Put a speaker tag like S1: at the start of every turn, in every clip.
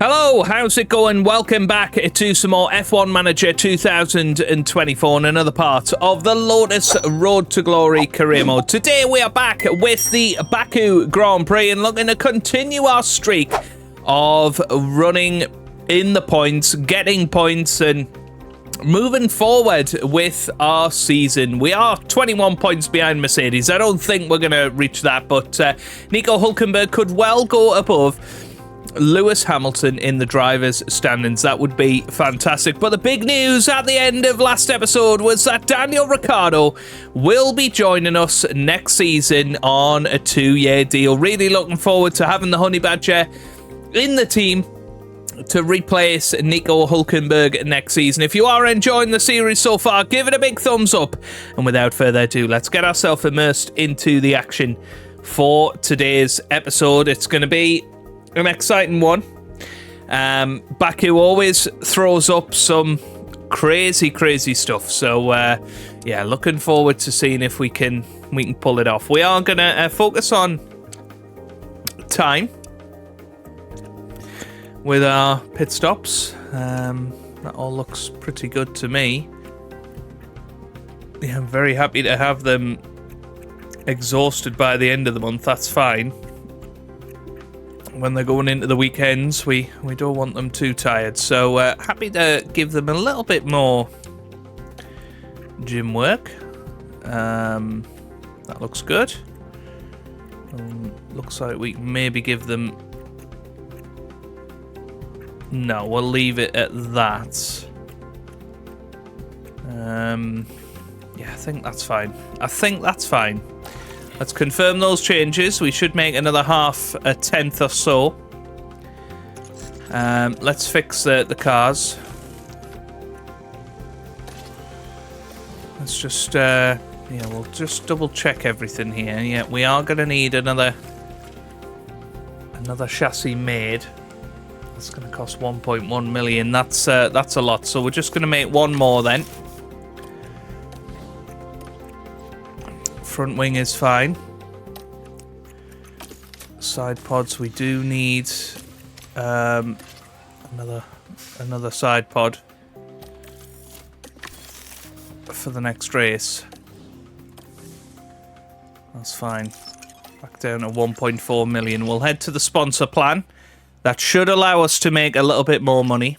S1: Hello, how's it going? Welcome back to some more F1 Manager 2024 and another part of the Lotus Road to Glory career mode. Today we are back with the Baku Grand Prix and looking to continue our streak of running in the points, getting points and moving forward with our season. We are 21 points behind Mercedes. I don't think we're going to reach that, but Nico Hülkenberg could well go above Lewis Hamilton in the drivers' standings. That would be fantastic. But the big news at the end of last episode was that Daniel Ricciardo will be joining us next season on a 2-year deal. Really looking forward to having the Honey Badger in the team to replace Nico Hülkenberg next season. If you are enjoying the series so far, give it a big thumbs up. And without further ado, let's get ourselves immersed into the action for today's episode. It's going to be an exciting one. Baku always throws up some crazy stuff. So yeah, looking forward to seeing if we can pull it off. We are gonna focus on time with our pit stops. That all looks pretty good to me. Yeah, I'm very happy to have them exhausted by the end of the month. That's fine. When they're going into the weekends, we don't want them too tired. So happy to give them a little bit more gym work. That looks good. Looks like we can maybe give them... No, we'll leave it at that. Yeah, I think that's fine. Let's confirm those changes. We should make another half a tenth or so. Let's fix the cars. Let's just, yeah, we'll just double check everything here. Yeah, we are going to need another chassis made. That's going to cost 1.1 million. That's a lot. So we're just going to make one more then. Front wing is fine. Side pods, we do need another side pod for the next race. That's fine. Back down to 1.4 million. We'll head to the sponsor plan. That should allow us to make a little bit more money.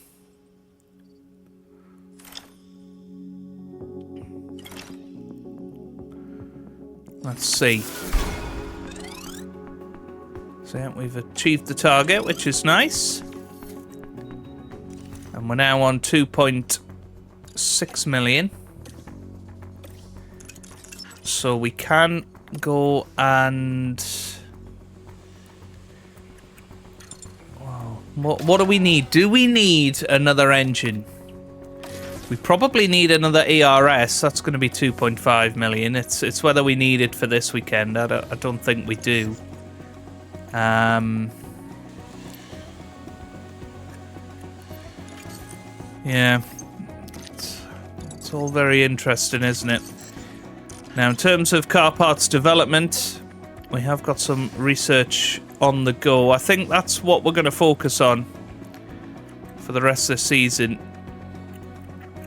S1: Let's see. So yeah, we've achieved the target, which is nice. And we're now on 2.6 million. So we can go and... Wow. What do we need? Do we need another engine? We probably need another ERS. That's going to be 2.5 million. It's whether we need it for this weekend. I don't think we do. Yeah. It's all very interesting, isn't it? Now, in terms of car parts development, we have got some research on the go. I think that's what we're going to focus on for the rest of the season.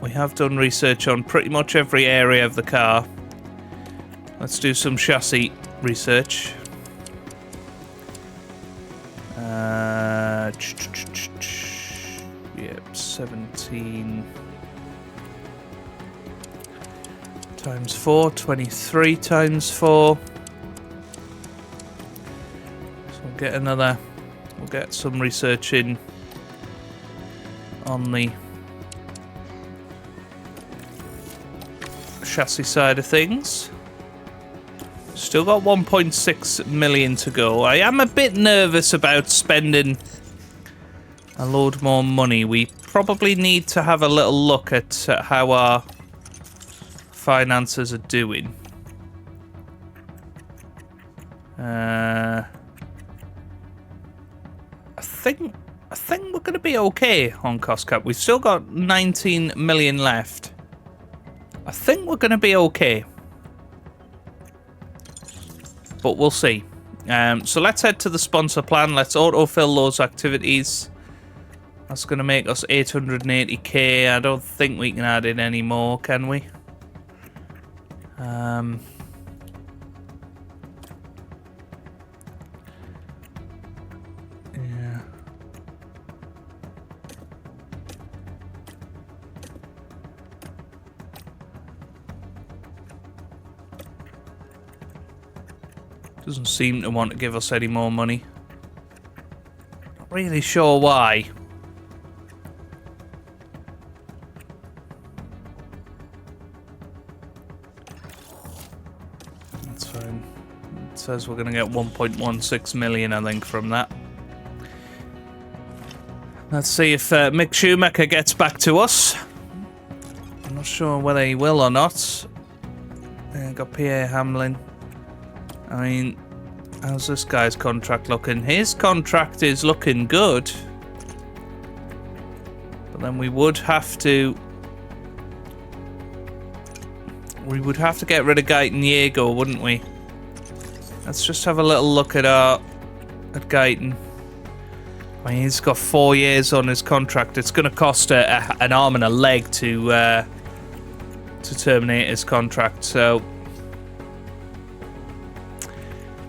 S1: We have done research on pretty much every area of the car. Let's do some chassis research. Yep, 17 times 4, 23 times 4. So we'll get some research in on the chassis side of things. Still got 1.6 million to go. I am a bit nervous about spending a load more money. We probably need to have a little look at how our finances are doing. I think we're going to be okay on cost cap. We've still got 19 million left. I think we're going to be okay. But we'll see. So let's head to the sponsor plan. Let's autofill those activities. That's going to make us 880k. I don't think we can add in any more, can we? Yeah. Doesn't seem to want to give us any more money. Not really sure why. That's fine. It says we're going to get 1.16 million, I think, from that. Let's see if Mick Schumacher gets back to us. I'm not sure whether he will or not. Got Pierre Hamlin. I mean, how's this guy's contract looking? His contract is looking good. But then we would have to... We would have to get rid of Guyton Diego, wouldn't we? Let's just have a little look at Guyton. I mean, he's got 4 years on his contract. It's going to cost an arm and a leg to terminate his contract. So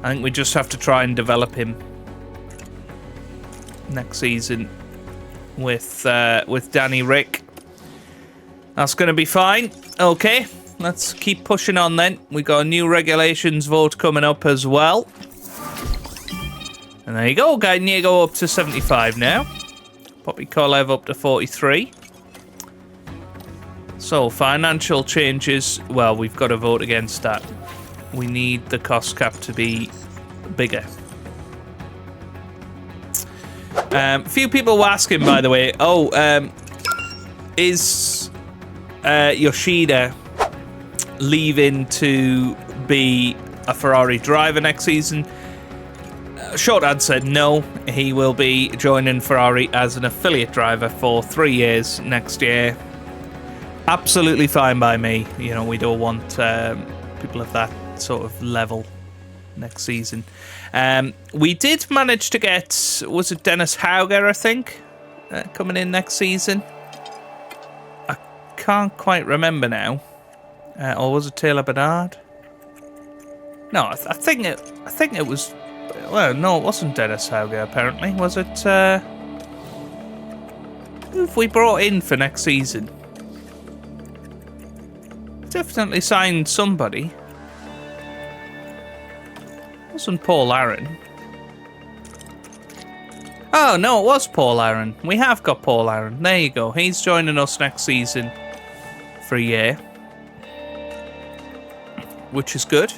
S1: I think we just have to try and develop him next season with Danny Rick. That's going to be fine. Okay, let's keep pushing on then. We got a new regulations vote coming up as well. And there you go, Guyton Diego up to 75 now. Poppy Kolev up to 43. So, financial changes. Well, we've got to vote against that. We need the cost cap to be bigger. A few people were asking, by the way, is Yoshida leaving to be a Ferrari driver next season? Short answer, no. He will be joining Ferrari as an affiliate driver for 3 years next year. Absolutely fine by me. You know, we don't want people of that sort of level next season. We did manage to get, was it Dennis Hauger, I think, coming in next season? I can't quite remember now. Or was it Taylor Bernard? No, I think it was. Well, no, it wasn't Dennis Hauger. Apparently, was it? Who have we brought in for next season? Definitely signed somebody. Wasn't Paul Aaron? Oh no, it was Paul Aaron. We have got Paul Aaron. There you go. He's joining us next season for a year, which is good.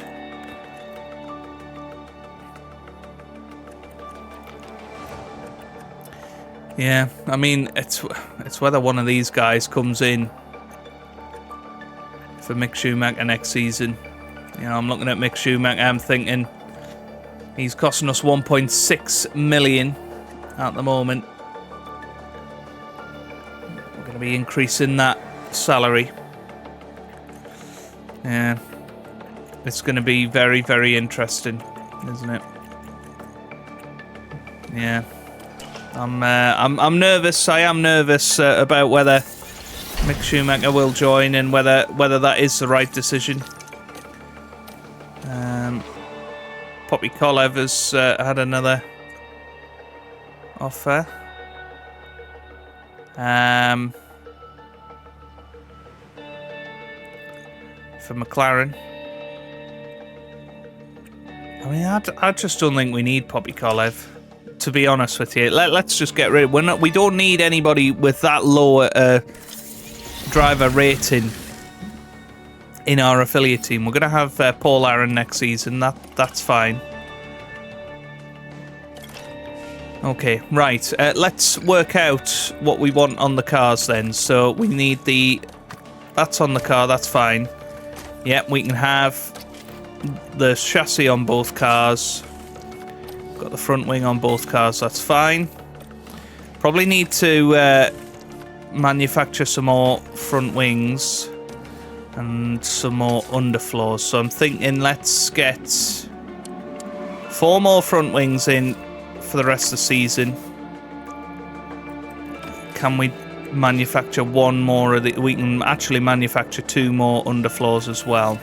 S1: Yeah, I mean, it's whether one of these guys comes in for Mick Schumacher next season. You know, I'm looking at Mick Schumacher, I'm thinking he's costing us 1.6 million at the moment. We're going to be increasing that salary. Yeah, it's going to be very, very interesting, isn't it? Yeah. I'm nervous. I am nervous about whether Mick Schumacher will join and whether that is the right decision. Poppy Kolev has had another offer. For McLaren. I mean, I just don't think we need Poppy Kolev. To be honest with you, let's just get rid of. We don't need anybody with that low driver rating in our affiliate team. We're going to have Paul Aaron next season. That's fine. Okay, right. Let's work out what we want on the cars then. So we need that's on the car. That's fine. Yep, we can have the chassis on both cars. Got the front wing on both cars, that's fine. Probably need to manufacture some more front wings and some more underfloors. So I'm thinking let's get 4 more front wings in for the rest of the season. can we manufacture one more of the... We can actually manufacture 2 more underfloors as well.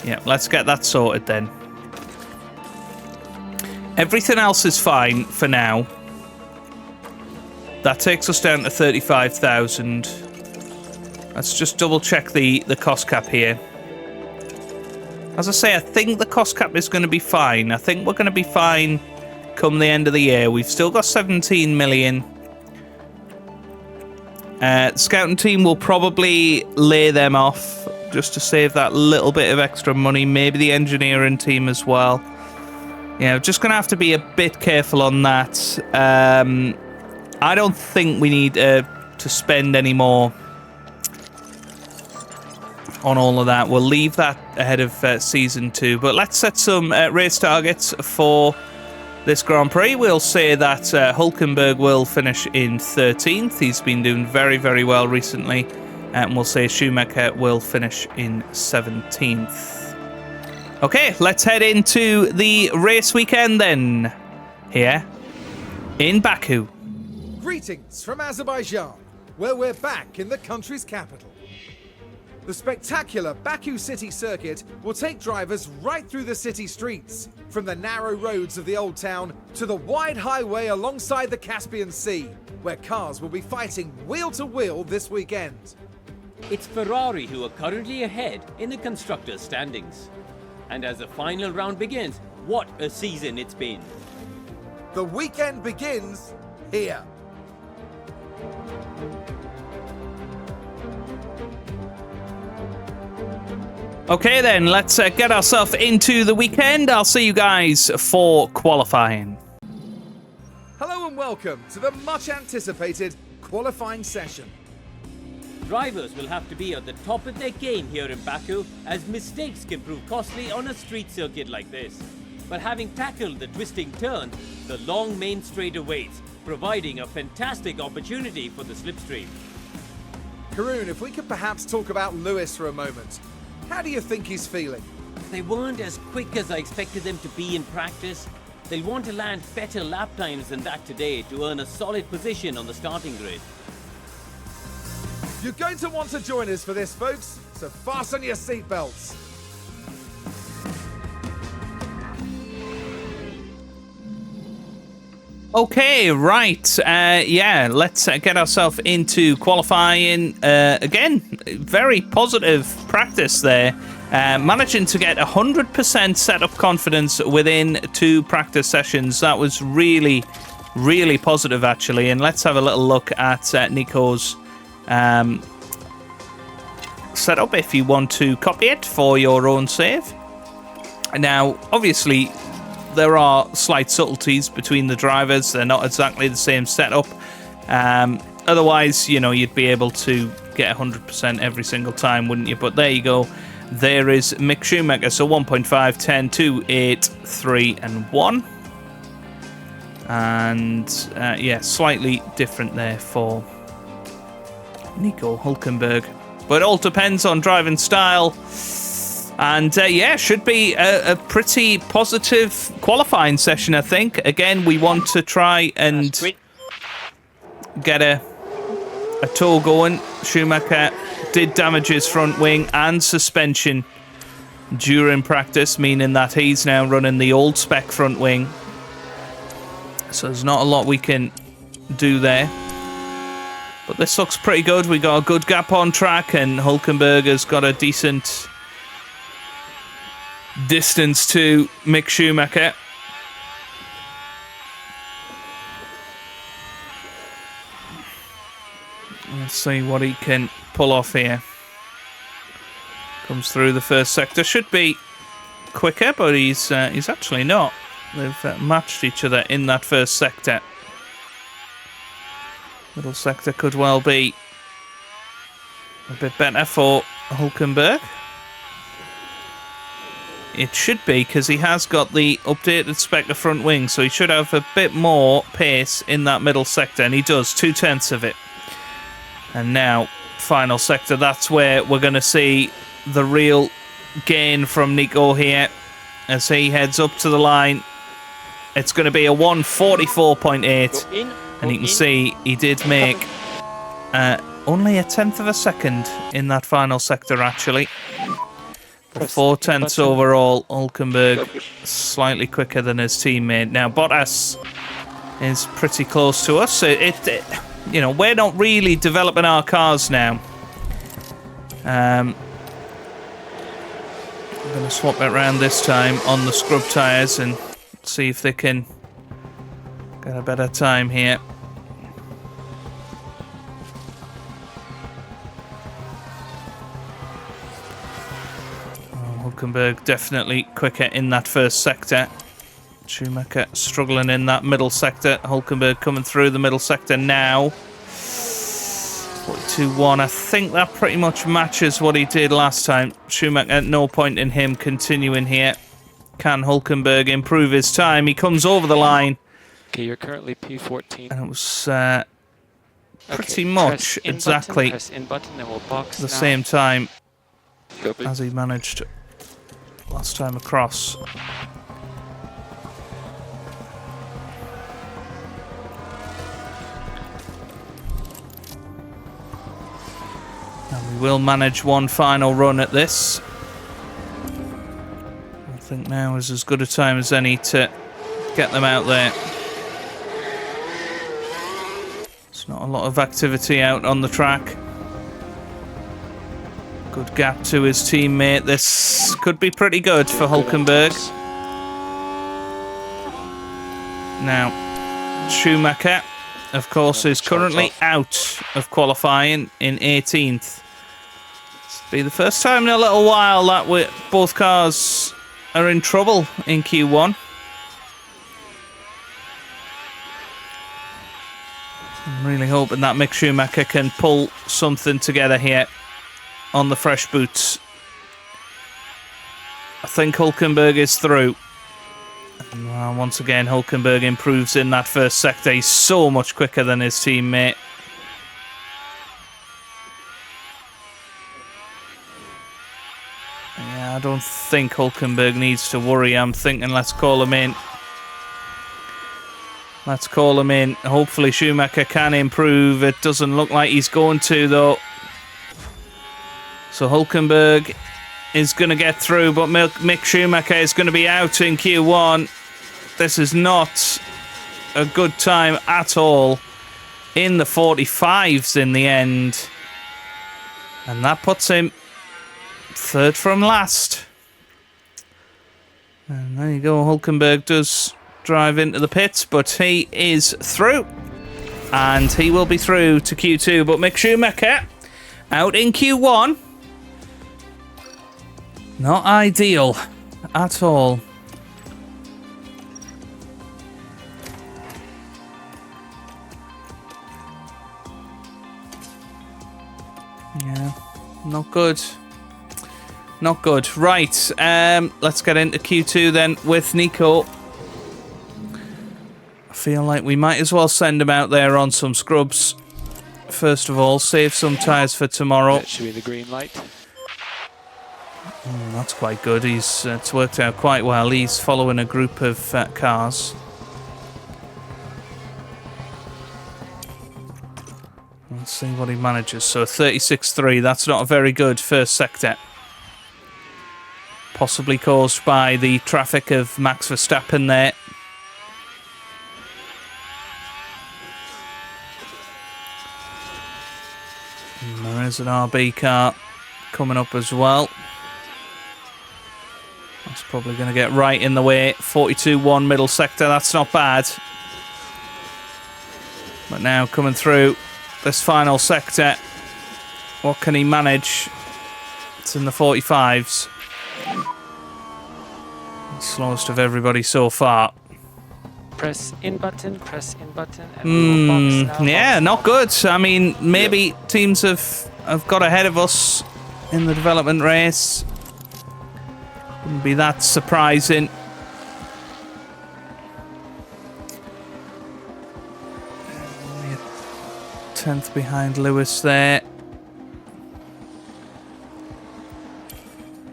S1: Yeah, let's get that sorted then. Everything else is fine for now. That takes us down to 35,000. Let's just double check the cost cap here. As I say, I think the cost cap is going to be fine. I think we're going to be fine come the end of the year. We've still got 17 million. Scouting team will probably lay them off just to save that little bit of extra money. Maybe the engineering team as well. Yeah, just going to have to be a bit careful on that. I don't think we need to spend any more on all of that. We'll leave that ahead of Season 2. But let's set some race targets for this Grand Prix. We'll say that Hulkenberg will finish in 13th. He's been doing very, very well recently. And we'll say Schumacher will finish in 17th. Okay, let's head into the race weekend then. Here in Baku.
S2: Greetings from Azerbaijan, where we're back in the country's capital. The spectacular Baku city circuit will take drivers right through the city streets, from the narrow roads of the old town to the wide highway alongside the Caspian Sea, where cars will be fighting wheel to wheel this weekend.
S3: It's Ferrari who are currently ahead in the constructors' standings. And as the final round begins, what a season it's been.
S2: The weekend begins here.
S1: Okay then, let's get ourselves into the weekend. I'll see you guys for qualifying.
S2: Hello and welcome to the much anticipated qualifying session.
S3: Drivers will have to be at the top of their game here in Baku, as mistakes can prove costly on a street circuit like this. But having tackled the twisting turn, the long main straight awaits, providing a fantastic opportunity for the slipstream.
S2: Karun, if we could perhaps talk about Lewis for a moment. How do you think he's feeling?
S3: They weren't as quick as I expected them to be in practice. They'll want to land better lap times than that today to earn a solid position on the starting grid.
S2: You're going to want to join us for this, folks, so fasten your seatbelts.
S1: Okay, right. Yeah, let's get ourselves into qualifying. Again, very positive practice there. Managing to get 100% setup confidence within 2 practice sessions. That was really, really positive, actually. And let's have a little look at Nico's setup if you want to copy it for your own save. Now, obviously, there are slight subtleties between the drivers. They're not exactly the same setup. Otherwise, you know, you'd be able to get 100% every single time, wouldn't you? But there you go. There is Mick Schumacher. So 1.5, 10, 2, 8, 3, and 1. And, yeah, slightly different there for Nico Hulkenberg. But it all depends on driving style. And yeah, should be a pretty positive qualifying session, I think. Again, we want to try and get a tow going. Schumacher did damage his front wing and suspension during practice, meaning that he's now running the old spec front wing. So there's not a lot we can do there. But this looks pretty good. We got a good gap on track, and Hulkenberg has got a decent distance to Mick Schumacher. Let's see what he can pull off here. Comes through the first sector. Should be quicker, but he's actually not. They've matched each other in that first sector. Middle sector could well be a bit better for Hulkenberg. It should be, because he has got the updated spec of front wing, so he should have a bit more pace in that middle sector, and he does, 2/10 of it. And now, final sector, that's where we're going to see the real gain from Nico here, as he heads up to the line. It's going to be a 1:44.8. And you can see he did make only a 1/10 of a second in that final sector, actually. But 4/10 overall. Hulkenberg slightly quicker than his teammate. Now, Bottas is pretty close to us. You know, we're not really developing our cars now. I'm going to swap it around this time on the scrub tyres and see if they can get a better time here. Hulkenberg definitely quicker in that first sector. Schumacher struggling in that middle sector. Hulkenberg coming through the middle sector now. 42.1. I think that pretty much matches what he did last time. Schumacher, no point in him continuing here. Can Hulkenberg improve his time? He comes over the line.
S4: Okay, you're currently P14.
S1: And it was pretty much exactly the same time as he managed last time across. And we will manage one final run at this. I think now is as good a time as any to get them out there. There's not a lot of activity out on the track. Good gap to his teammate. This could be pretty good for Hulkenberg. Now, Schumacher, of course, is currently out of qualifying in 18th. It'll be the first time in a little while that both cars are in trouble in Q1. I'm really hoping that Mick Schumacher can pull something together here on the fresh boots. I think Hulkenberg is through. And once again, Hulkenberg improves in that first sector. He's so much quicker than his teammate. Yeah, I don't think Hulkenberg needs to worry. I'm thinking let's call him in. Let's call him in. Hopefully Schumacher can improve. It doesn't look like he's going to, though. So Hulkenberg is going to get through, but Mick Schumacher is going to be out in Q1. This is not a good time at all. In the 45s in the end. And that puts him third from last. And there you go. Hulkenberg does drive into the pits, but he is through. And he will be through to Q2. But Mick Schumacher out in Q1. Not ideal at all. Yeah, not good. Not good. Right, let's get into Q2 then with Nico. I feel like we might as well send him out there on some scrubs. First of all, save some tyres for tomorrow.
S4: That should be the green light.
S1: That's quite good. It's worked out quite well. He's following a group of cars. Let's see what he manages. So 36.3. That's not a very good first sector. Possibly caused by the traffic of Max Verstappen there. And there is an RB car coming up as well. That's probably going to get right in the way. 42.1 middle sector, that's not bad. But now coming through this final sector, what can he manage? It's in the 45s. Slowest of everybody so far.
S4: Press in button, and we will box now.
S1: Yeah, not good. I mean, maybe teams have got ahead of us in the development race. Wouldn't be that surprising. Only a 10th behind Lewis there.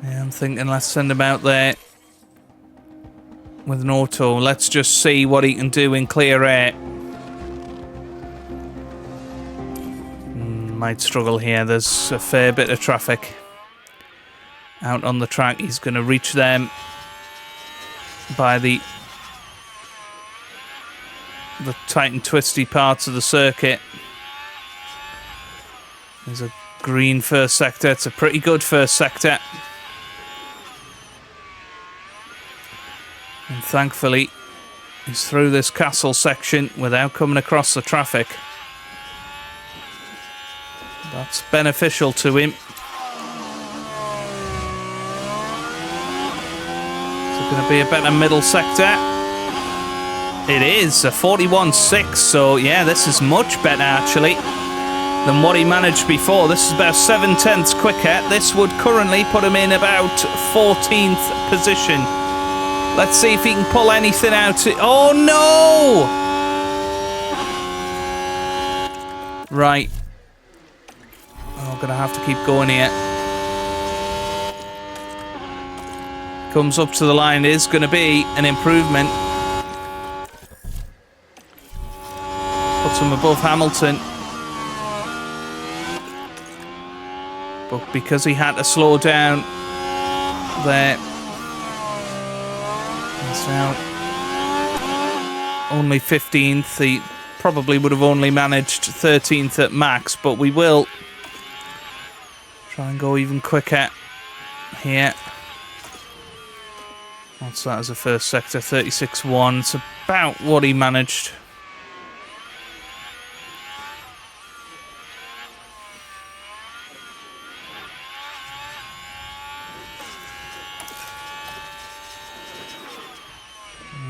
S1: Yeah, I'm thinking let's send him out there with an auto. Let's just see what he can do in clear air. might struggle here. There's a fair bit of traffic out on the track. He's going to reach them by the tight and twisty parts of the circuit. There's a green first sector. It's a pretty good first sector. And thankfully, he's through this castle section without coming across the traffic. That's beneficial to him. Is it going to be a better middle sector? It is, a 41.6, so yeah, this is much better actually than what he managed before. This is about 7/10 quicker. This would currently put him in about 14th position. Let's see if he can pull anything out. Oh no! Right. I'm gonna have to keep going here. Comes up to the line. It is gonna be an improvement. Puts him above Hamilton. But because he had to slow down there, he's now only 15th. He probably would have only managed 13th at max, but we will try and go even quicker here. What's that as a first sector? 36.1. It's about what he managed.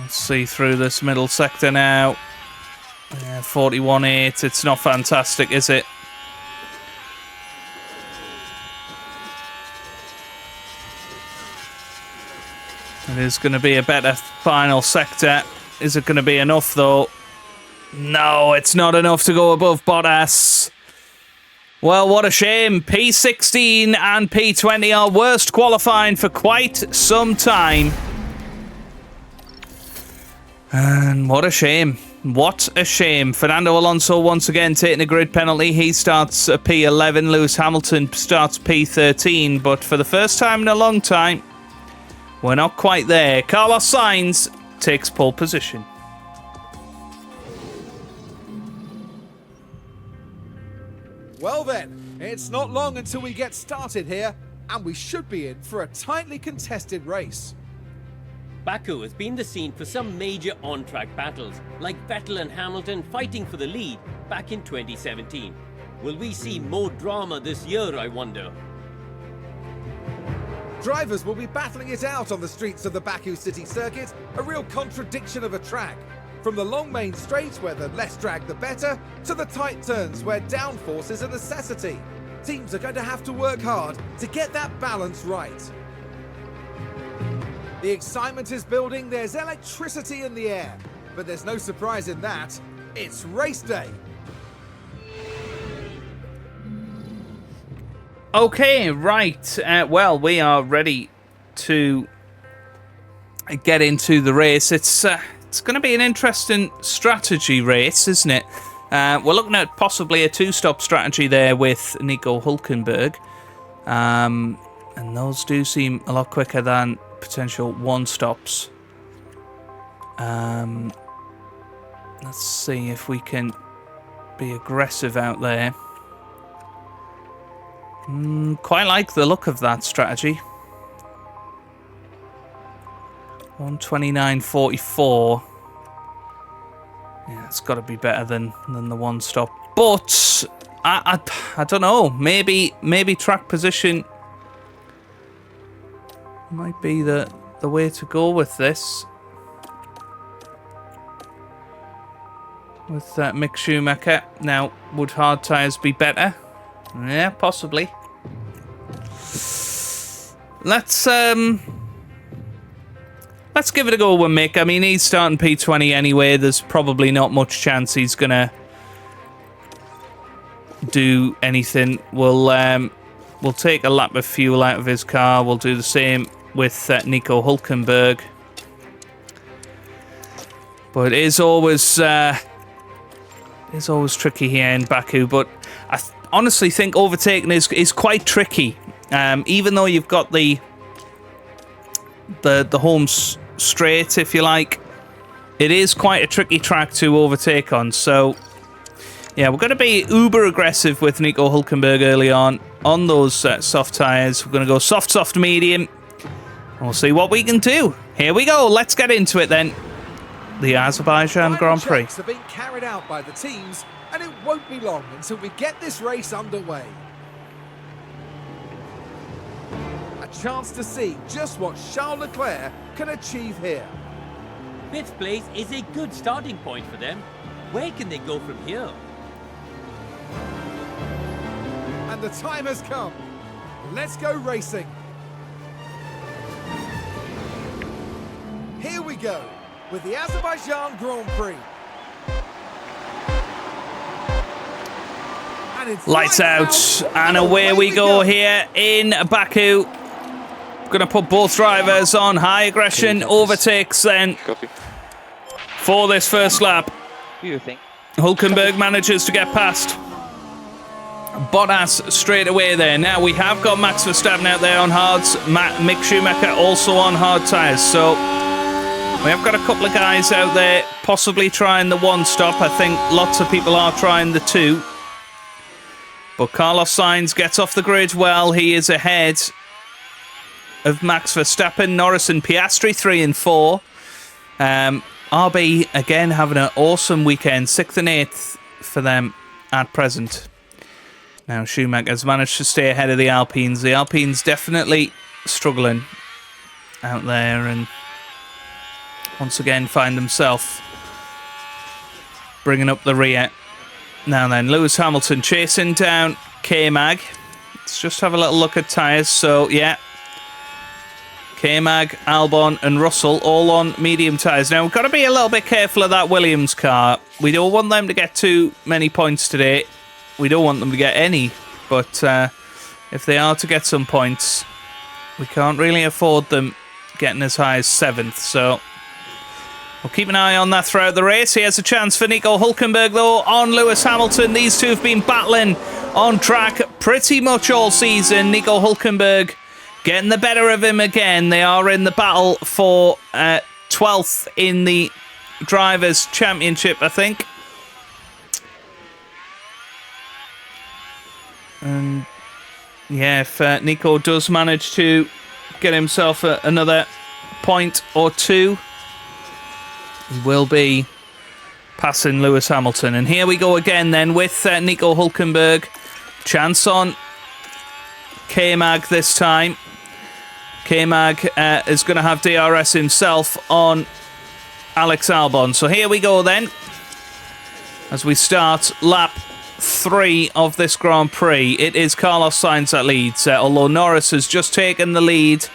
S1: Let's see through this middle sector now. Yeah, 41.8. It's not fantastic, is it? It is going to be a better final sector. Is it going to be enough, though? No, it's not enough to go above Bottas. Well, what a shame. P16 and P20 are worst qualifying for quite some time. And what a shame. What a shame. Fernando Alonso once again taking a grid penalty. He starts at P11. Lewis Hamilton starts P13. But for the first time in a long time, we're not quite there. Carlos Sainz takes pole position.
S2: Well then, it's not long until we get started here, and we should be in for a tightly contested race.
S3: Baku has been the scene for some major on-track battles, like Vettel and Hamilton fighting for the lead back in 2017. Will we see more drama this year, I wonder?
S2: Drivers will be battling it out on the streets of the Baku city circuit, a real contradiction of a track. From the long main straight, where the less drag the better, to the tight turns where downforce is a necessity. Teams are going to have to work hard to get that balance right. The excitement is building, there's electricity in the air, but there's no surprise in that. It's race day.
S1: Okay, right. Well, we are ready to get into the race. It's going to be an interesting strategy race, isn't it? We're looking at possibly a two-stop strategy there with Nico Hülkenberg. And those do seem a lot quicker than potential one-stops. Let's see if we can be aggressive out there. Quite like the look of that strategy. 129.44. Yeah, it's got to be better than the one stop. But I don't know. Maybe track position might be the way to go with this. With Mick Schumacher. Now, would hard tyres be better? Yeah, possibly. Let's give it a go with Mick. I mean, he's starting P20 anyway. There's probably not much chance he's gonna do anything. We'll take a lap of fuel out of his car. We'll do the same with Nico Hülkenberg. But it is always tricky here in Baku. But honestly think overtaking is quite tricky. Even though you've got the home straight, if you like, it is quite a tricky track to overtake on. So, yeah, we're going to be uber aggressive with Nico Hülkenberg early on those soft tyres. We're going to go soft, medium. We'll see what we can do. Here we go. Let's get into it then. The Azerbaijan Grand Prix.
S2: Checks are being carried out by the teams, and it won't be long until we get this race underway. A chance to see just what Charles Leclerc can achieve here.
S3: Fifth place is a good starting point for them. Where can they go from here?
S2: And the time has come. Let's go racing. Here we go with the Azerbaijan Grand Prix. And it's
S1: Lights out, and away we go here in Baku. Going to put both drivers on high aggression overtakes then for this first lap.
S5: What do you think?
S1: Hülkenberg manages to get past Bottas straight away there. Now we have got Max Verstappen out there on hards, Mick Schumacher also on hard tyres. So we have got a couple of guys out there possibly trying the one stop. I think lots of people are trying the two. But Carlos Sainz gets off the grid well. He is ahead of Max Verstappen, Norris and Piastri 3 and 4. RB again having an awesome weekend, 6th and 8th for them at present. Now Schumacher has managed to stay ahead of the Alpines. The Alpines definitely struggling out there, and once again find themselves bringing up the rear. Now then, Lewis Hamilton chasing down K-Mag. Let's just have a little look at tyres. So yeah, K-Mag, Albon and Russell all on medium tyres. Now we've got to be a little bit careful of that Williams car. We don't want them to get too many points today. We don't want them to get any. But if they are to get some points, we can't really afford them getting as high as 7th. So we'll keep an eye on that throughout the race. Here's a chance for Nico Hülkenberg, though, on Lewis Hamilton. These two have been battling on track pretty much all season. Nico Hülkenberg getting the better of him again. They are in the battle for 12th in the Drivers' Championship, I think. And yeah, if Nico does manage to get himself another point or two, he will be passing Lewis Hamilton. And here we go again then with Nico Hülkenberg. Chance on K-Mag this time. K-Mag is going to have DRS himself on Alex Albon. So here we go then, as we start lap 3 of this Grand Prix. It is Carlos Sainz that leads, although Norris has just taken the lead,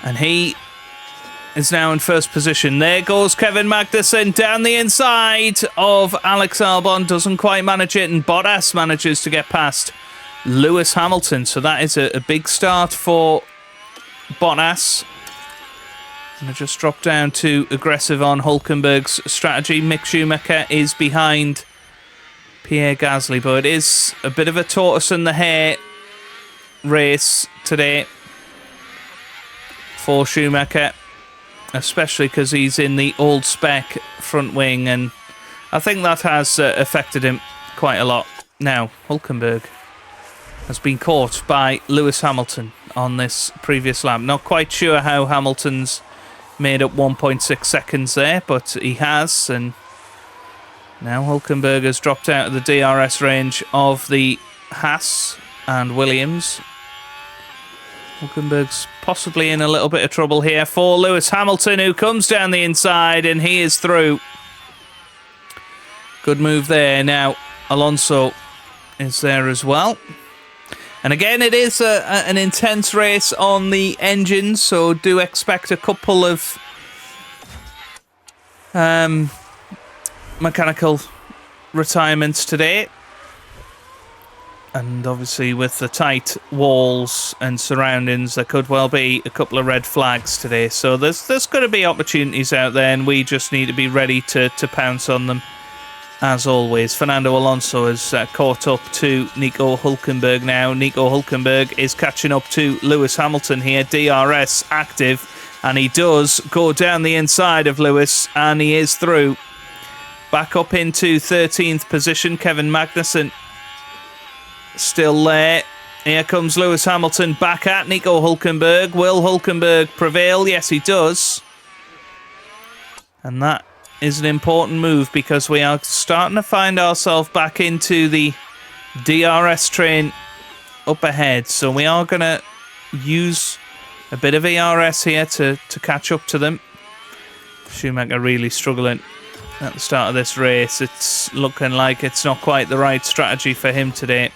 S1: and he is now in first position. There goes Kevin Magnussen down the inside of Alex Albon. Doesn't quite manage it, and Bottas manages to get past Lewis Hamilton. So that is a big start for Bottas. I'm going to just drop down to aggressive on Hülkenberg's strategy. Mick Schumacher is behind Pierre Gasly, but it is a bit of a tortoise and the hare race today for Schumacher, especially because he's in the old spec front wing, and I think that has affected him quite a lot. Now, Hülkenberg has been caught by Lewis Hamilton on this previous lap. Not quite sure how Hamilton's made up 1.6 seconds there, but he has, and now Hülkenberg has dropped out of the DRS range of the Haas and Williams. Hülkenberg's possibly in a little bit of trouble here for Lewis Hamilton, who comes down the inside, and he is through. Good move there. Now Alonso is there as well. And again, it is an intense race on the engines, so do expect a couple of mechanical retirements today. And obviously with the tight walls and surroundings, there could well be a couple of red flags today. So there's going to be opportunities out there, and we just need to be ready to pounce on them as always. Fernando Alonso has caught up to Nico Hülkenberg now. Nico Hülkenberg is catching up to Lewis Hamilton here. DRS active, and he does go down the inside of Lewis, and he is through. Back up into 13th position. Kevin Magnussen still there. Here comes Lewis Hamilton back at Nico Hülkenberg. Will Hülkenberg prevail? Yes, he does. And that is an important move because we are starting to find ourselves back into the DRS train up ahead. So we are going to use a bit of ERS here to catch up to them. Schumacher really struggling at the start of this race. It's looking like it's not quite the right strategy for him today.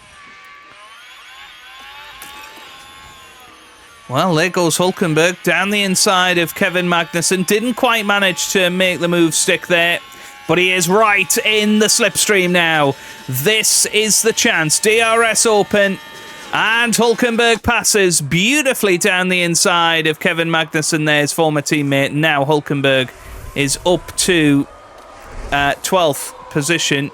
S1: Well, there goes Hülkenberg down the inside of Kevin Magnussen. Didn't quite manage to make the move stick there, but he is right in the slipstream now. This is the chance. DRS open, and Hülkenberg passes beautifully down the inside of Kevin Magnussen there, his former teammate. Now Hülkenberg is up to 12th position.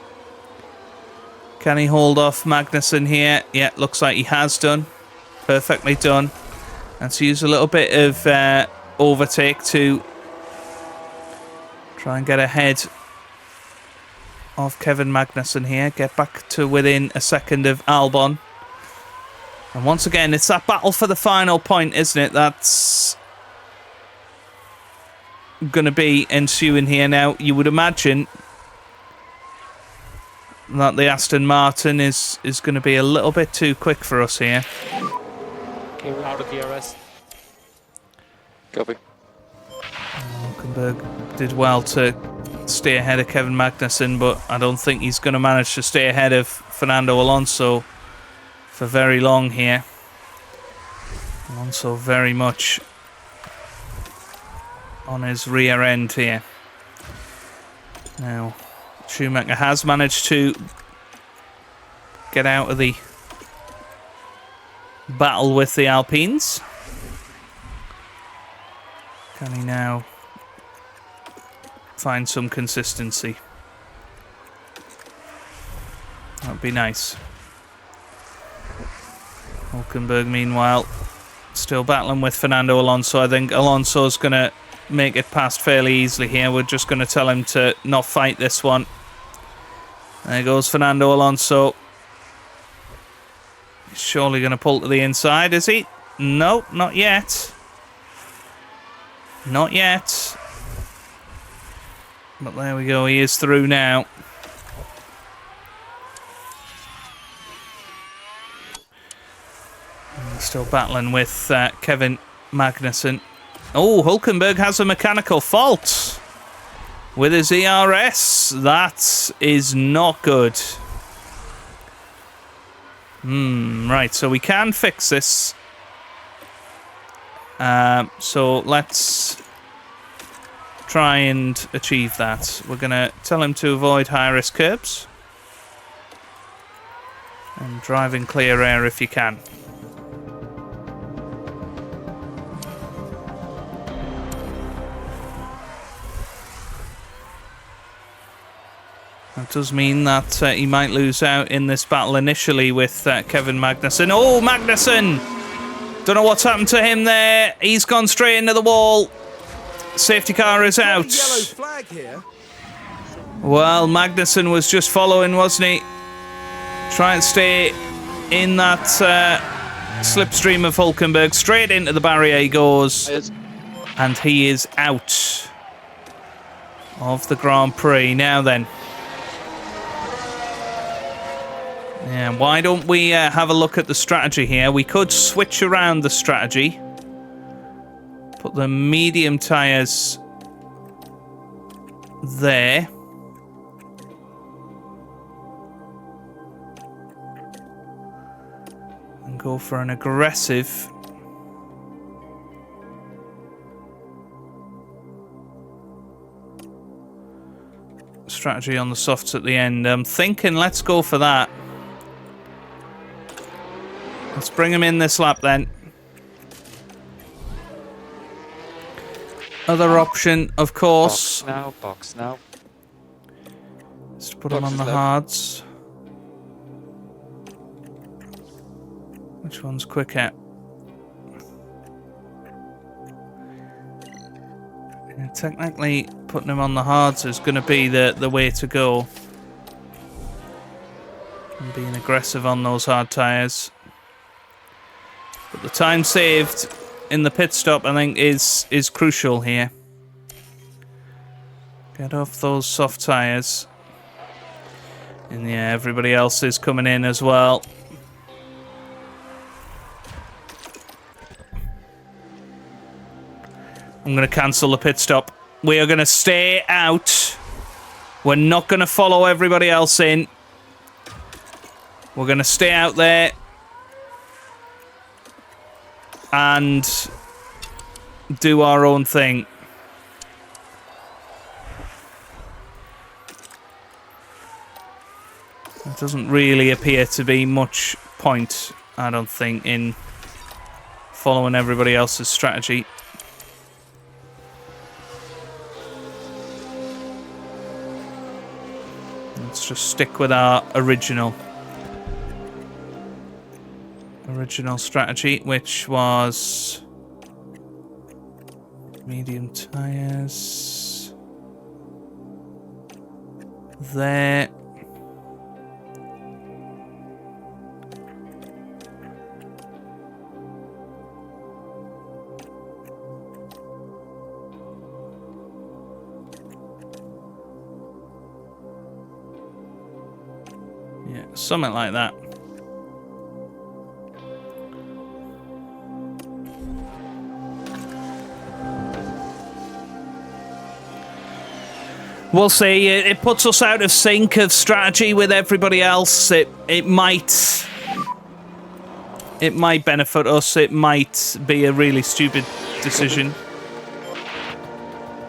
S1: Can he hold off Magnussen here? Yeah, looks like he has done. Perfectly done. Let's use a little bit of overtake to try and get ahead of Kevin Magnussen here. Get back to within a second of Albon. And once again, it's that battle for the final point, isn't it? That's going to be ensuing here now. You would imagine that the Aston Martin is going to be a little bit too quick for us here.
S4: Okay, we're out of DRS. Copy.
S1: Hülkenberg did well to stay ahead of Kevin Magnussen, but I don't think he's going to manage to stay ahead of Fernando Alonso for very long here. Alonso very much on his rear end here. Now, Schumacher has managed to get out of the battle with the Alpines. Can he now find some consistency? That'd be nice. Hülkenberg, meanwhile, still battling with Fernando Alonso. I think Alonso's going to make it past fairly easily here. We're just going to tell him to not fight this one. There goes Fernando Alonso. He's surely going to pull to the inside, is he? No, not yet. Not yet. But there we go, he is through now. Still battling with Kevin Magnussen. Oh, Hülkenberg has a mechanical fault with his ERS. That is not good. Right, so we can fix this. So let's try and achieve that. We're going to tell him to avoid high-risk curbs and drive in clear air if you can. That does mean that he might lose out in this battle initially with Kevin Magnussen. Oh, Magnussen! Don't know what's happened to him there. He's gone straight into the wall. Safety car is out.
S2: Yellow flag here.
S1: Well, Magnussen was just following, wasn't he? Try and stay in that slipstream of Hülkenberg. Straight into the barrier he goes. And he is out of the Grand Prix. Now then. Yeah, why don't we have a look at the strategy here? We could switch around the strategy. Put the medium tyres there. And go for an aggressive strategy on the softs at the end. I'm thinking let's go for that. Let's bring him in this lap then. Other option, of course.
S4: Box now.
S1: Just put them on the hards. Which one's quicker? Yeah, technically, putting them on the hards is going to be the way to go. And being aggressive on those hard tyres. But the time saved in the pit stop, I think, is crucial here. Get off those soft tyres. And yeah, everybody else is coming in as well. I'm going to cancel the pit stop. We are going to stay out. We're not going to follow everybody else in. We're going to stay out there. And do our own thing. There doesn't really appear to be much point, I don't think, in following everybody else's strategy. Let's just stick with our original strategy, which was medium tires there. Yeah, something like that. We'll see. It puts us out of sync of strategy with everybody else. It might benefit us. It might be a really stupid decision.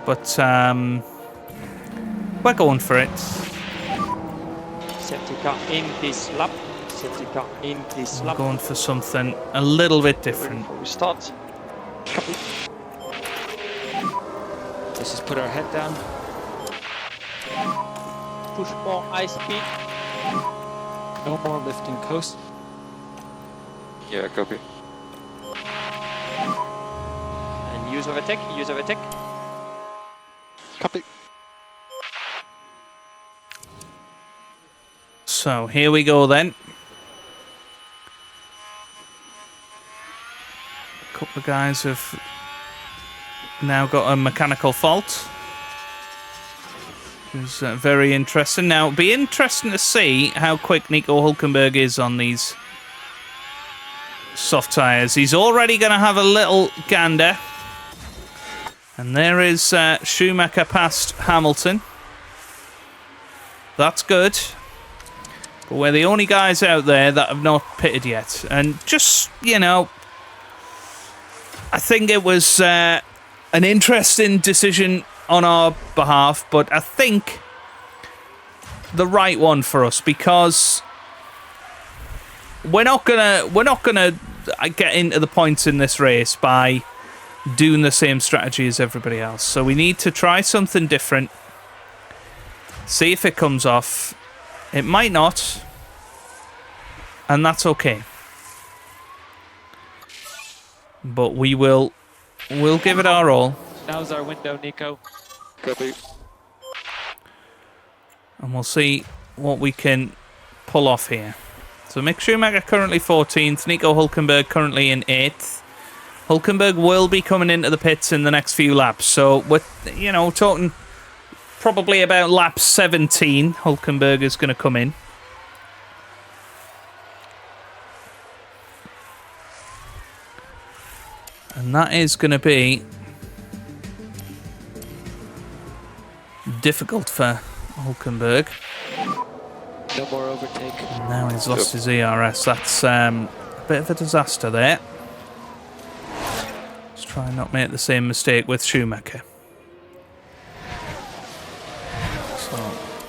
S1: But we're going for it.
S4: Safety car in this lap. Safety car in this lap.
S1: Going for something a little bit different.
S4: We start. Let's just put our head down. Push more high speed. No more lifting coast.
S5: Yeah, copy.
S4: And use of attack, use of attack.
S5: Copy.
S1: So here we go then. A couple of guys have now got a mechanical fault. It's very interesting. Now, it'll be interesting to see how quick Nico Hülkenberg is on these soft tyres. He's already going to have a little gander. And there is Schumacher past Hamilton. That's good. But we're the only guys out there that have not pitted yet. And just, you know, I think it was an interesting decision on our behalf, but I think the right one for us, because we're not gonna get into the points in this race by doing the same strategy as everybody else. So we need to try something different, see if it comes off. It might not, and that's okay. But we'll give it our all.
S4: Now's our window, Nico.
S5: Copy.
S1: And we'll see what we can pull off here. So Mick Schumacher currently 14th, Nico Hülkenberg currently in 8th. Hülkenberg will be coming into the pits in the next few laps. So we're, you know, talking probably about lap 17. Hülkenberg is going to come in. And that is going to be difficult for Hülkenberg.
S4: No more overtake.
S1: Now he's lost his ERS. That's a bit of a disaster there. Let's try and not make the same mistake with Schumacher. So,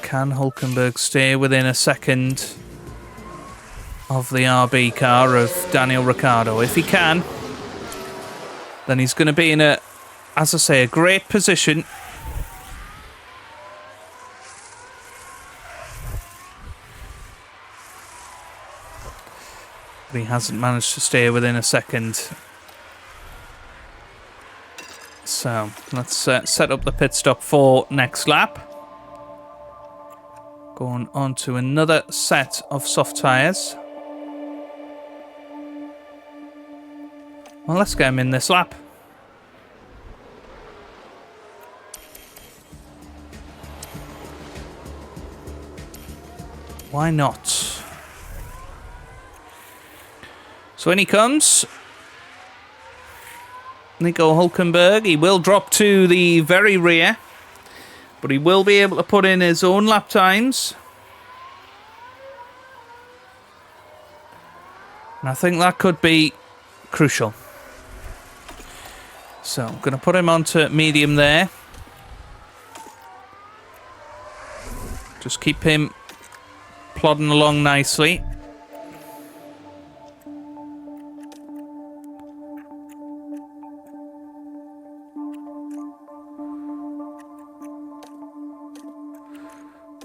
S1: can Hülkenberg stay within a second of the RB car of Daniel Ricciardo? If he can, then he's going to be in a, as I say, a great position But he hasn't managed to stay within a second. So let's set up the pit stop for next lap. Going on to another set of soft tyres. Well, let's get him in this lap. Why not? So in he comes. Nico Hulkenberg. He will drop to the very rear, but he will be able to put in his own lap times. And I think that could be crucial. So I'm going to put him onto medium there. Just keep him plodding along nicely.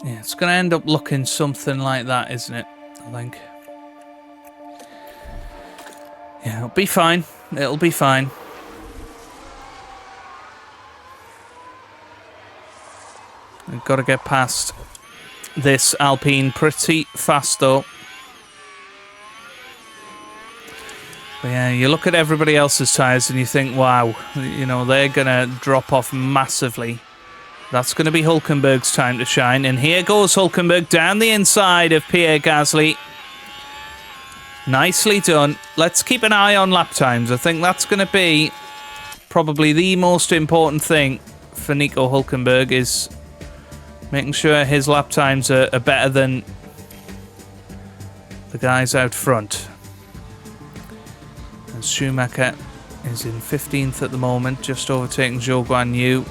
S1: Yeah, it's going to end up looking something like that, isn't it? I think. Yeah, it'll be fine. It'll be fine. We've got to get past this Alpine pretty fast, though. But yeah, you look at everybody else's tyres and you think, wow, you know, they're going to drop off massively. That's going to be Hulkenberg's time to shine. And here goes Hulkenberg down the inside of Pierre Gasly. Nicely done. Let's keep an eye on lap times. I think that's going to be probably the most important thing for Nico Hulkenberg, is making sure his lap times are better than the guys out front. And Schumacher is in 15th at the moment, just overtaking Zhou Guanyu.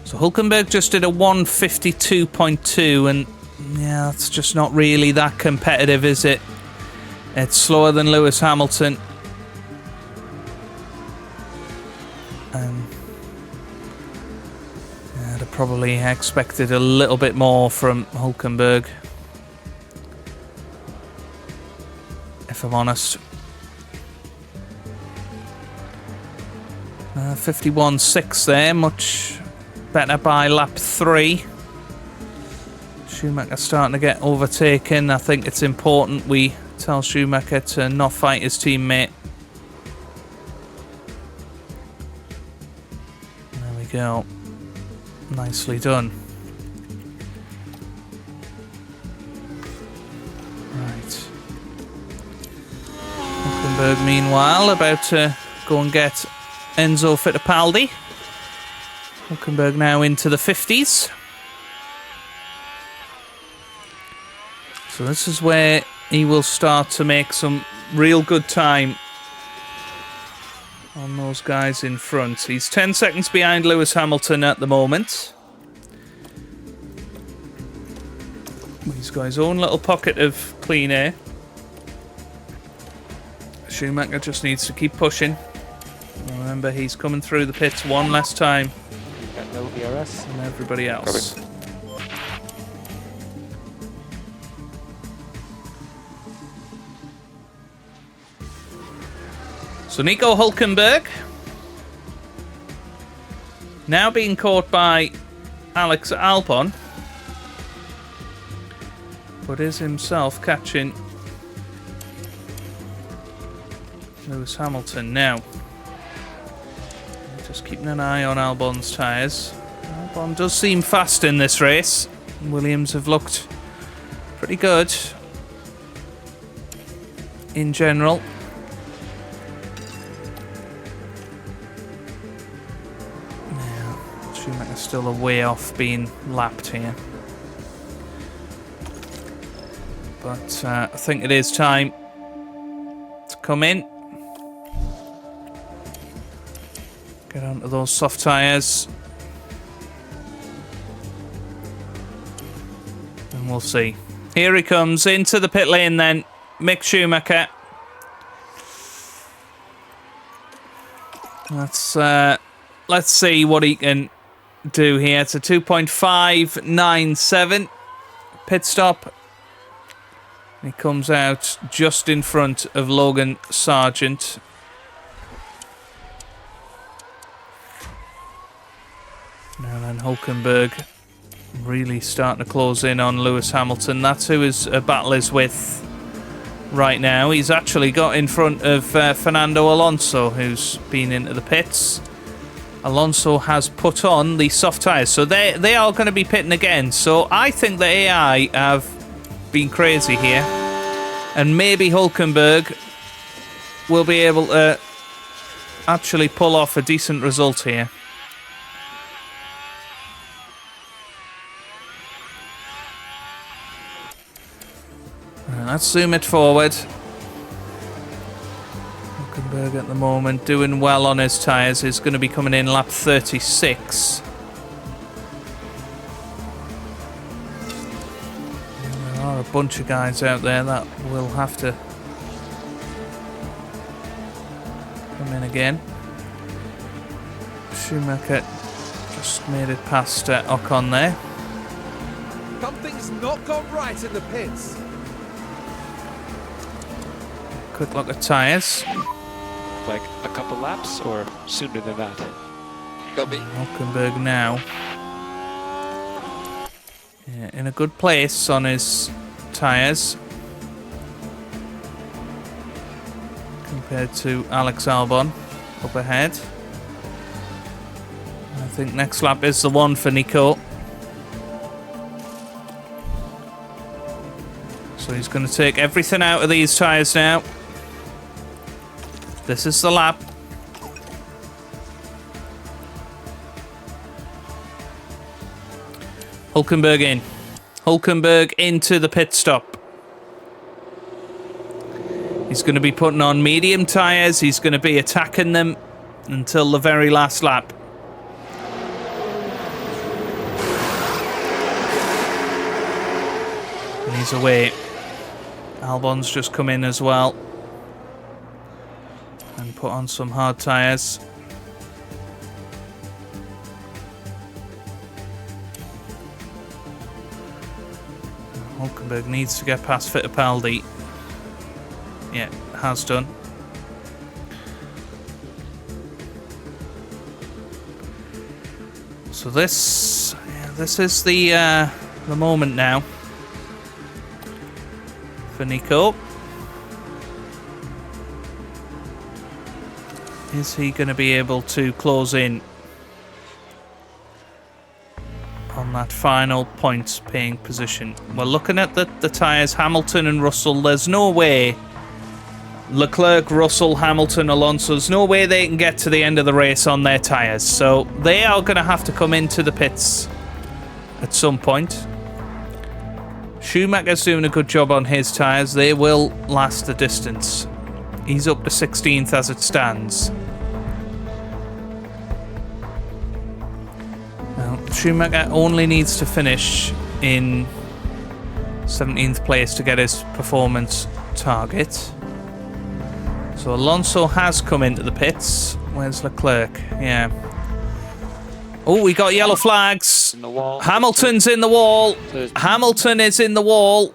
S1: So Hulkenberg just did a 1:52.2, and yeah, that's just not really that competitive, is it? It's slower than Lewis Hamilton. I'd have probably expected a little bit more from Hulkenberg, if I'm honest. 51.6 there, much better by lap 3. Schumacher starting to get overtaken. I think it's important we tell Schumacher to not fight his teammate. There we go. Nicely done. Right. Hulkenberg, meanwhile, about to go and get Enzo Fittipaldi. Hulkenberg now into the 50s. So this is where he will start to make some real good time on those guys in front. He's 10 seconds behind Lewis Hamilton at the moment. He's got his own little pocket of clean air. Schumacher just needs to keep pushing. Remember, he's coming through the pits one last time.
S4: Got no DRS.
S1: And everybody else. So Nico Hulkenberg now being caught by Alex Albon, but is himself catching Lewis Hamilton now. Just keeping an eye on Albon's tyres. Albon does seem fast in this race. Williams have looked pretty good in general. Schumacher's still a way off being lapped here. But I think it is time to come in. Get onto those soft tyres. And we'll see. Here he comes into the pit lane then. Mick Schumacher. Let's see what he can do here. It's a 2.597 pit stop. He comes out just in front of Logan Sargent. Now then, Hulkenberg really starting to close in on Lewis Hamilton. That's who his battle is with right now. He's actually got in front of Fernando Alonso, who's been into the pits. Alonso has put on the soft tyres, so they are going to be pitting again. So I think the AI have been crazy here, and maybe Hulkenberg will be able to actually pull off a decent result here. Let's zoom it forward. Hulkenberg at the moment doing well on his tyres. He's going to be coming in lap 36. There are a bunch of guys out there that will have to come in again. Schumacher just made it past Ocon there.
S2: Something's not gone right in the pits.
S1: Quick look at tyres.
S4: Like a couple laps or sooner than that?
S5: Copy.
S1: Hulkenberg now. Yeah, in a good place on his tyres compared to Alex Albon up ahead. I think next lap is the one for Nico. So he's going to take everything out of these tyres now. This is the lap. Hulkenberg in. Hulkenberg into the pit stop. He's going to be putting on medium tyres. He's going to be attacking them until the very last lap. And he's away. Albon's just come in as well. And put on some hard tyres. Hulkenberg needs to get past Fittipaldi. Yeah, has done. So this is the moment now for Nico. Is he going to be able to close in on that final points paying position? Well, looking at the tyres, Hamilton and Russell, there's no way Leclerc, Russell, Hamilton, Alonso, there's no way they can get to the end of the race on their tyres. So they are going to have to come into the pits at some point. Schumacher's doing a good job on his tyres. They will last the distance. He's up to 16th as it stands. Now, Schumacher only needs to finish in 17th place to get his performance target. So Alonso has come into the pits. Where's Leclerc? Yeah. Oh, we got yellow flags.
S4: In the wall.
S1: Hamilton's in the wall. Hamilton is in the wall.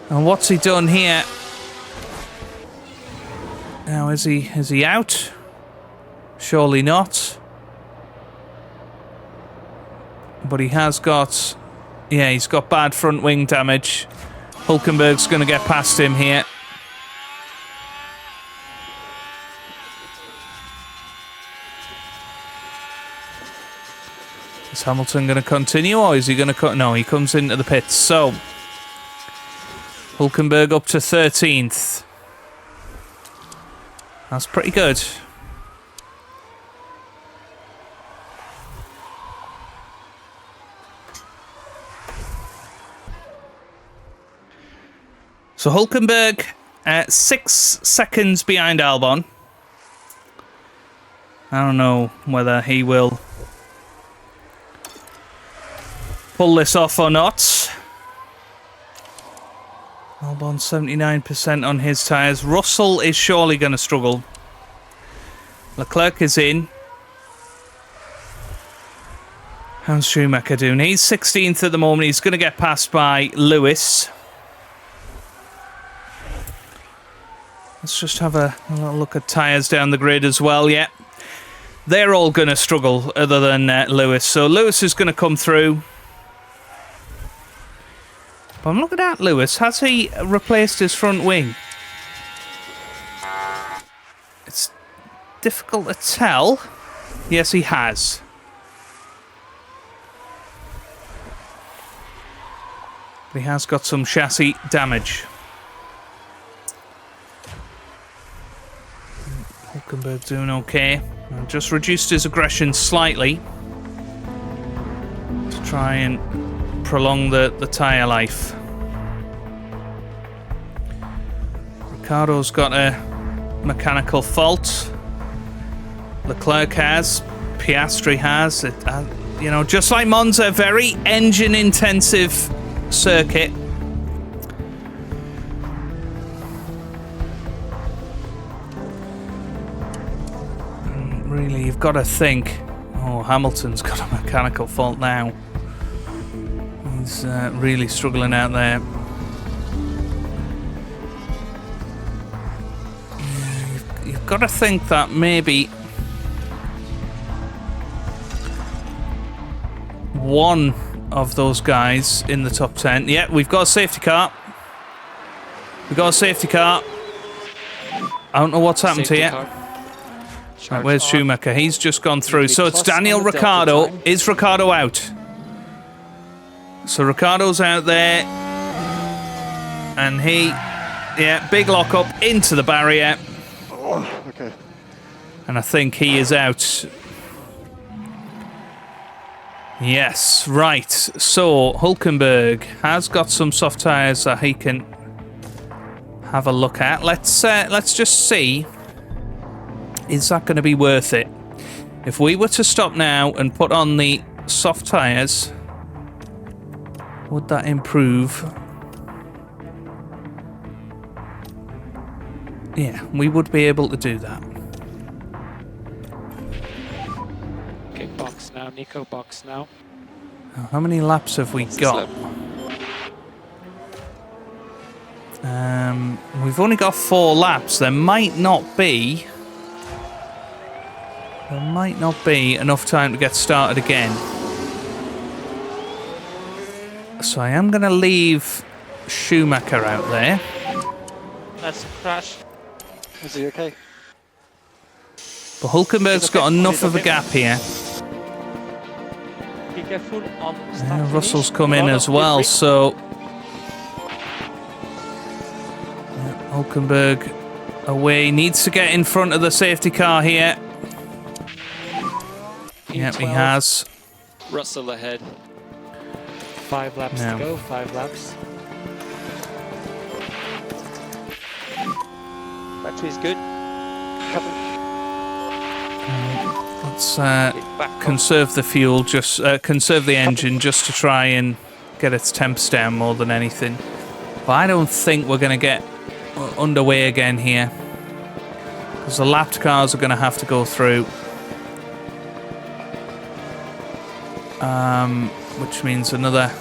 S1: And what's he done here? Now, is he out? Surely not. But he has got... Yeah, he's got bad front wing damage. Hulkenberg's going to get past him here. Is Hamilton going to continue, or is he going to cut? No, he comes into the pits. So, Hulkenberg up to 13th. That's pretty good. So Hulkenberg 6 seconds behind Albon. I don't know whether he will pull this off or not. Albon 79% on his tyres. Russell is surely going to struggle. Leclerc is in. How's Schumacher doing? He's 16th at the moment. He's going to get passed by Lewis. Let's just have a little look at tyres down the grid as well. Yeah, they're all going to struggle other than Lewis. So Lewis is going to come through. But I'm looking at Lewis. Has he replaced his front wing? It's difficult to tell. Yes, he has. He has got some chassis damage. Hulkenberg doing okay. Just reduced his aggression slightly to try and prolong the tyre life. Ricciardo's got a mechanical fault. Leclerc has. Piastri has. You know, just like Monza, very engine-intensive circuit. Really, you've got to think. Oh, Hamilton's got a mechanical fault now. He's really struggling out there. You've got to think that maybe one of those guys in the top 10. Yeah, we've got a safety car. We've got a safety car. I don't know what's happened here. Right, where's Schumacher? He's just gone through. So it's Daniel Ricciardo. Is Ricciardo out? So Ricciardo's out there. And he... Yeah, big lock-up into the barrier.
S5: Oh, okay.
S1: And I think he is out. Yes, right. So Hulkenberg has got some soft tyres that he can have a look at. Let's just see. Is that going to be worth it? If we were to stop now and put on the soft tyres, would that improve? Yeah, we would be able to do that.
S4: Okay, box now. Nico, box now.
S1: How many laps have we got? We've only got 4 laps. There might not be enough time to get started again. So I am going to leave Schumacher out there.
S4: That's a crash.
S5: Is he okay?
S1: But Hulkenberg's got enough of a gap here.
S4: Be careful on start
S1: Russell's
S4: finish.
S1: come in
S4: Lot
S1: as
S4: of
S1: well,
S4: debris.
S1: so... Yeah, Hulkenberg away. Needs to get in front of the safety car here. Yep, he has.
S5: Russell ahead.
S4: 5 laps
S1: No.
S4: to go. 5 laps. Battery's good.
S1: Let's conserve the fuel, just conserve the engine, just to try and get its temps down more than anything. But I don't think we're going to get underway again here, because the lapped cars are going to have to go through. Which means another...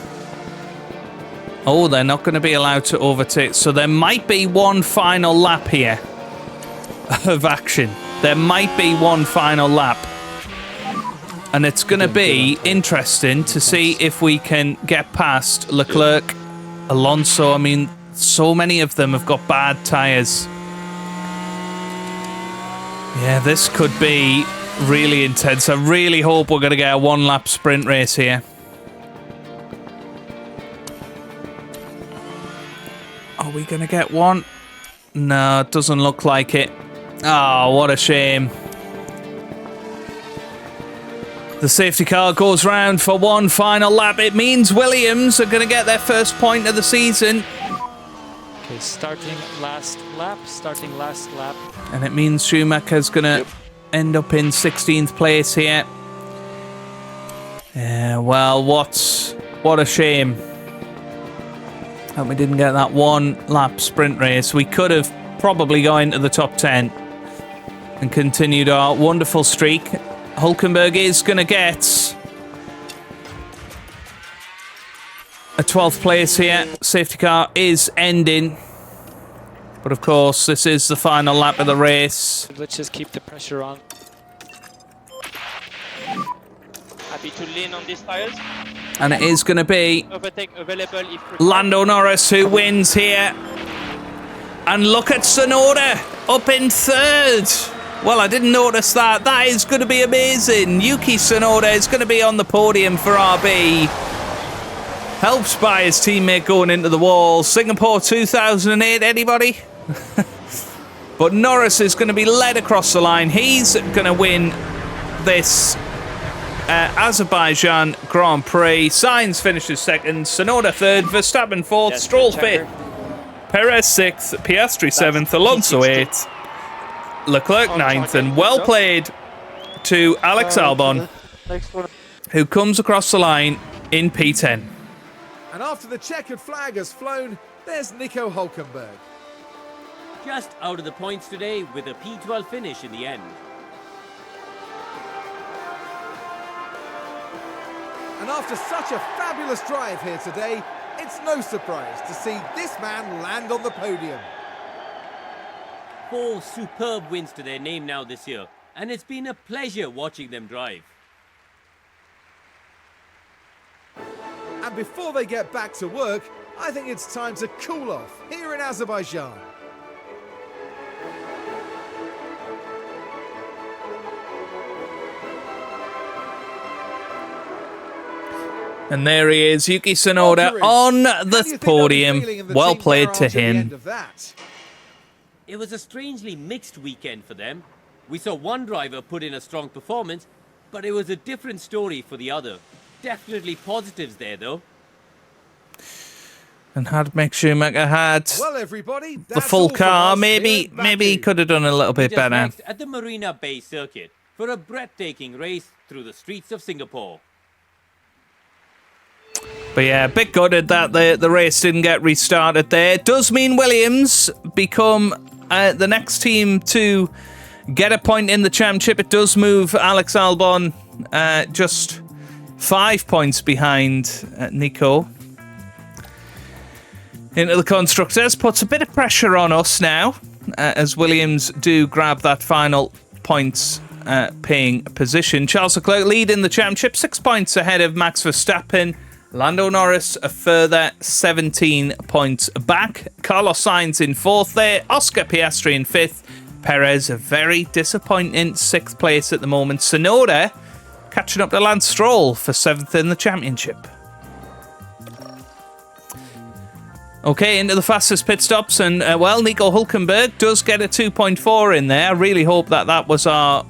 S1: Oh, they're not going to be allowed to overtake. So there might be one final lap here of action. There might be one final lap. And it's going to be interesting to see if we can get past Leclerc, Alonso. I mean, so many of them have got bad tyres. Yeah, this could be really intense. I really hope we're going to get a 1-lap sprint race here. Are we going to get one? No, it doesn't look like it. Oh, what a shame. The safety car goes round for one final lap. It means Williams are going to get their first point of the season.
S4: Okay, starting last lap.
S1: And it means Schumacher's going to end up in 16th place here. Yeah, well, what a shame that we didn't get that 1-lap sprint race. We could have probably gone into the top 10 and continued our wonderful streak. Hulkenberg is going to get a 12th place here. Safety car is ending. But of course, this is the final lap of the race.
S4: Let's just keep the pressure on.
S6: Happy to lean on these tires.
S1: And it is going to be
S6: Overtake available if
S1: Lando Norris who wins here. And look at Tsunoda up in third. Well, I didn't notice that. That is going to be amazing. Yuki Tsunoda is going to be on the podium for RB. Helped by his teammate going into the wall. Singapore 2008, anybody? But Norris is going to be led across the line. He's going to win this Azerbaijan Grand Prix. Sainz finishes second. Tsunoda third. Verstappen fourth.
S6: Yes,
S1: Stroll
S6: checker.
S1: fifth. Perez sixth. Piastri seventh. Alonso eighth. Leclerc ninth. And well played to Alex Albon,
S5: Next one.
S1: who comes across the line in P10.
S2: And after the checkered flag has flown, there's Nico Hülkenberg.
S3: Just out of the points today with a P12 finish in the end.
S2: And after such a fabulous drive here today, it's no surprise to see this man land on the podium.
S3: 4 superb wins to their name now this year, and it's been a pleasure watching them drive.
S2: And before they get back to work, I think it's time to cool off here in Azerbaijan.
S1: And there he is, Yuki Tsunoda on the podium. Well played to him.
S3: It was a strangely mixed weekend for them. We saw one driver put in a strong performance, but it was a different story for the other. Definitely positives there, though.
S1: And had Mick Schumacher had
S2: Well, everybody,
S1: the full car, maybe he could have done a little bit
S3: Just
S1: better.
S3: next at the Marina Bay circuit for a breathtaking race through the streets of Singapore.
S1: But yeah, a bit gutted that the race didn't get restarted there. It does mean Williams become the next team to get a point in the championship. It does move Alex Albon just 5 points behind Nico into the Constructors. Puts a bit of pressure on us now as Williams do grab that final points paying position. Charles Leclerc leading the championship, 6 points ahead of Max Verstappen. Lando Norris a further 17 points back. Carlos Sainz in fourth there. Oscar Piastri in fifth. Perez a very disappointing 6th place at the moment. Tsunoda catching up to Lance Stroll for 7th in the championship. Okay, into the fastest pit stops, and well, Nico Hülkenberg does get a 2.4 in there. I really hope that was our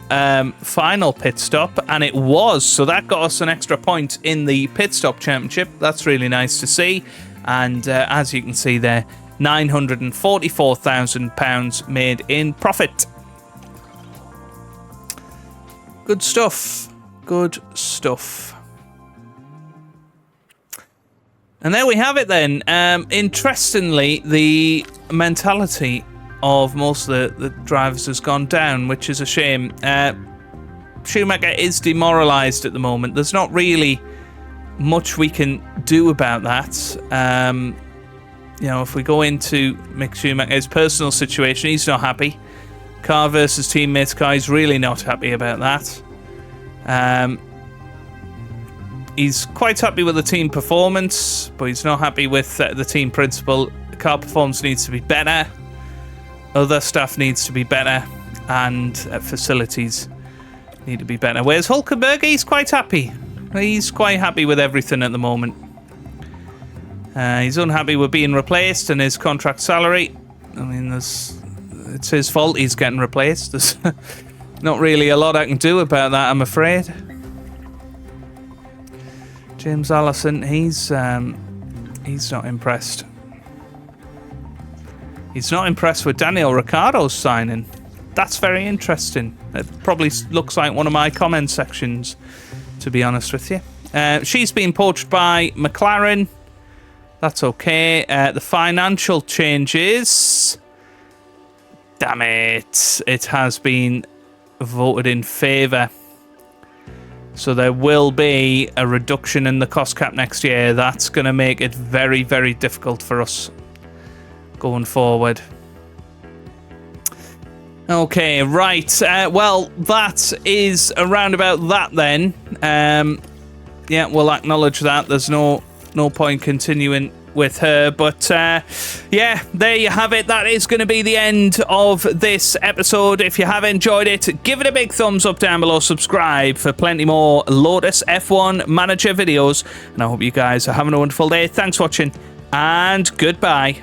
S1: final pit stop, and it was, so that got us an extra point in the pit stop championship. That's really nice to see, and as you can see there, £944,000 made in profit. Good stuff. Good stuff. And there we have it then. Interestingly, the mentality of most of the drivers has gone down, which is a shame. Schumacher is demoralised at the moment. There's not really much we can do about that. You know, if we go into Mick Schumacher's personal situation, he's not happy. Car versus teammates car, he's really not happy about that. He's quite happy with the team performance, but he's not happy with the team principle. The car performance needs to be better. Other stuff needs to be better. And facilities need to be better. Whereas Hülkenberg, he's quite happy. He's quite happy with everything at the moment. He's unhappy with being replaced and his contract salary. I mean, it's his fault he's getting replaced. There's not really a lot I can do about that, I'm afraid. James Allison, he's not impressed. He's not impressed with Daniel Ricciardo's signing. That's very interesting. It probably looks like one of my comment sections, to be honest with you. She's been poached by McLaren. That's okay. The financial changes. Damn it. It has been voted in favour. So there will be a reduction in the cost cap next year. That's going to make it very, very difficult for us going forward. Okay, right. Well, that is around about that then. Yeah, we'll acknowledge that. There's no point continuing with her. But, yeah, there you have it. That is going to be the end of this episode. If you have enjoyed it, give it a big thumbs up down below. Subscribe for plenty more Lotus F1 Manager videos. And I hope you guys are having a wonderful day. Thanks for watching, and goodbye.